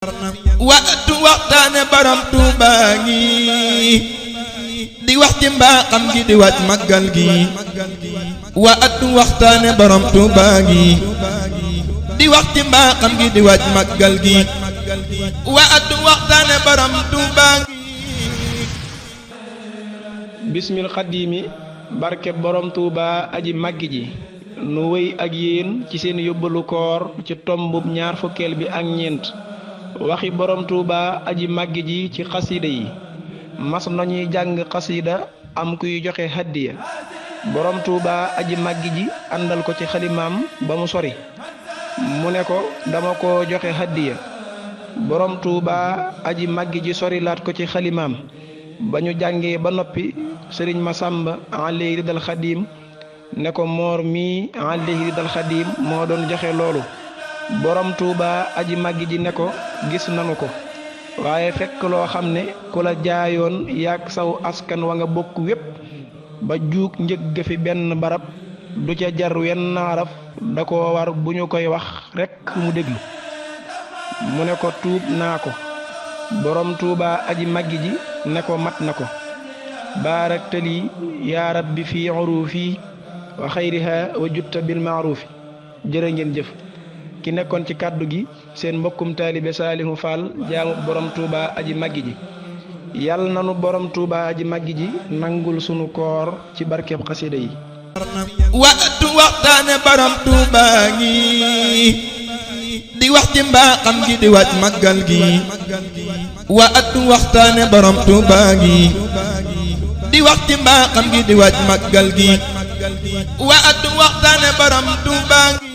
waxtu waxtaane borom Tuuba ngi di wax ci mbaaxam gi di wàcc màggal gi waxtu waxtaane borom Tuuba ngi di wax ci mbaaxam gi di wàcc màggal gi waxtu waxtaane borom Tuuba ngi bismil xaddiimi barke borom Tuuba aji màggi ji nu wéy ak yéen ci seen yóbbalu koor ci tombub ñaar fukkeel bi ak ñeent waxi borom Tuuba aji màggi ji ci xasida yi mas nañuy jàng xasida am kuy joxe haddiya borom Tuuba aji màggi ji àndal ko ci xalimaam ba mu sori mu ne ko dama ko joxe haddiya borom Tuuba aji màggi ji sori laat ko ci xalimaam ba ñu jàngee ba noppi sëriñ Masamba alayhi ridal xadim ne ko moor mii alayhi ridal xadim moo doon joxe loolu borom Tuuba aji màggi ji ne ko gis nanu ko waaye fekk loo xam ne ku la jaayoon yàgg saw askan wa nga bokk wépp ba juug njëgg fi benn barab du ca jar wenn araf da ko war bu ñu koy wax rekk mu déglu mu ne ko tuub naa ko borom Tuuba aji màggi ji ne ko mat na ko baaraktali yaa rabbi fii urufi wa xayriha wa jutta bil maarufi jërë ngeen jëf ki nekkoon ci kàddu gi seen mbokkum taalibe Saalihu Fall jaamu borom Tuuba aji màggi ji yàlla nanu borom Tuuba aji màggi ji nangul sunu koor ci barkeb xasida yi waxtu waxtaane borom Tuuba ngi di wax ci mbaaxam gi di wàcc màggal gi waxtu waxtaane borom Tuuba ngi di wax ci mbaaxam gi di wàcc màggal gi waxtu waxtaane borom Tuuba ngi